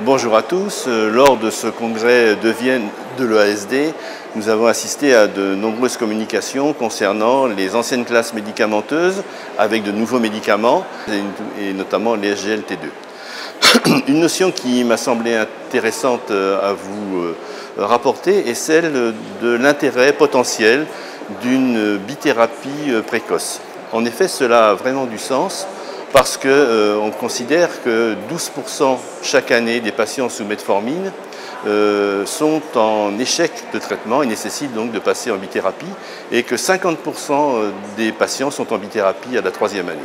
Bonjour à tous. Lors de ce congrès de Vienne de l'EASD, nous avons assisté à de nombreuses communications concernant les anciennes classes médicamenteuses avec de nouveaux médicaments, et notamment les SGLT2. Une notion qui m'a semblé intéressante à vous rapporter est celle de l'intérêt potentiel d'une bithérapie précoce. En effet, cela a vraiment du sens parce qu'on considère que 12% chaque année des patients sous metformine sont en échec de traitement et nécessitent donc de passer en bithérapie et que 50% des patients sont en bithérapie à la 3e année.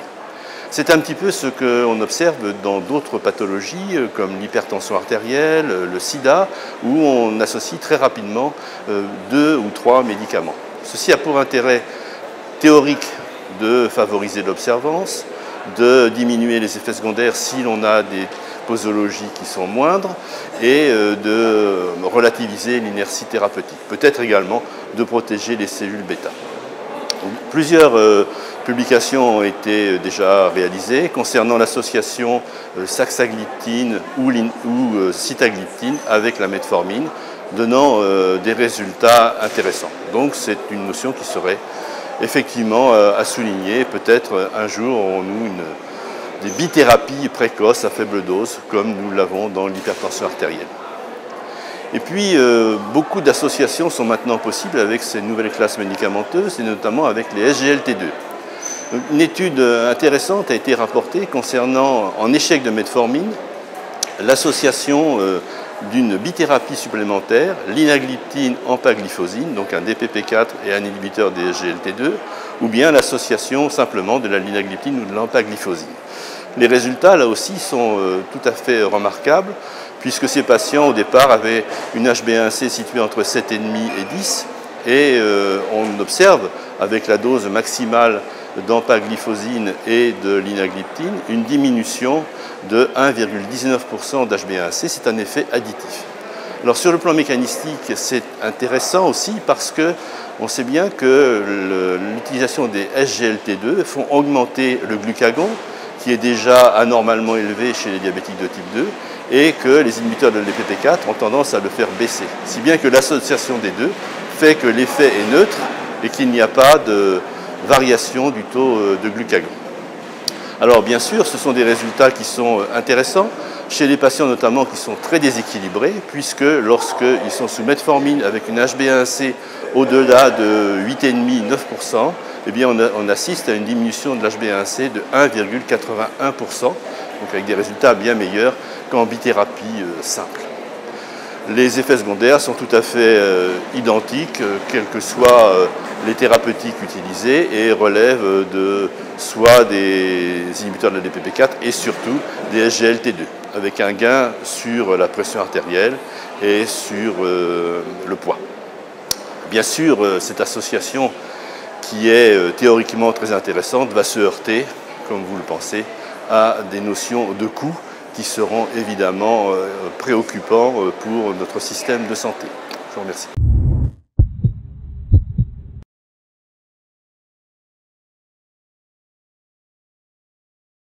C'est un petit peu ce qu'on observe dans d'autres pathologies comme l'hypertension artérielle, le sida, où on associe très rapidement 2 ou 3 médicaments. Ceci a pour intérêt théorique de favoriser l'observance, de diminuer les effets secondaires si l'on a des posologies qui sont moindres et de relativiser l'inertie thérapeutique. Peut-être également de protéger les cellules bêta. Plusieurs publications ont été déjà réalisées concernant l'association saxagliptine ou sitagliptine avec la metformine, donnant des résultats intéressants. Donc c'est une notion qui serait effectivement à souligner. Peut-être un jour aurons-nous des bithérapies précoces à faible dose, comme nous l'avons dans l'hypertension artérielle. Et puis, beaucoup d'associations sont maintenant possibles avec ces nouvelles classes médicamenteuses, et notamment avec les SGLT2. Une étude intéressante a été rapportée concernant, en échec de metformine, l'association d'une bithérapie supplémentaire, linagliptine empagliflozine, donc un DPP4 et un inhibiteur des SGLT2, ou bien l'association simplement de la linagliptine ou de l'empagliflozine. Les résultats, là aussi, sont tout à fait remarquables, puisque ces patients, au départ, avaient une HbA1c située entre 7,5 et 10, et on observe, avec la dose maximale d'empagliflozine et de linagliptine, une diminution de 1,19% d'HbA1c. C'est un effet additif. Alors sur le plan mécanistique, c'est intéressant aussi parce qu'on sait bien que l'utilisation des SGLT2 font augmenter le glucagon, qui est déjà anormalement élevé chez les diabétiques de type 2, et que les inhibiteurs de l'EPP4 ont tendance à le faire baisser. Si bien que l'association des deux fait que l'effet est neutre et qu'il n'y a pas de variation du taux de glucagon. Alors bien sûr, ce sont des résultats qui sont intéressants chez les patients notamment qui sont très déséquilibrés, puisque lorsqu'ils sont sous metformine avec une HbA1c au-delà de 8,5-9%, eh bien on assiste à une diminution de l'HbA1c de 1,81%, donc avec des résultats bien meilleurs qu'en bithérapie simple. Les effets secondaires sont tout à fait identiques, quels que soient les thérapeutiques utilisées, et relèvent de soit des inhibiteurs de la DPP4 et surtout des SGLT2, avec un gain sur la pression artérielle et sur le poids. Bien sûr, cette association qui est théoriquement très intéressante va se heurter, comme vous le pensez, à des notions de coût qui seront évidemment préoccupants pour notre système de santé. Je vous remercie.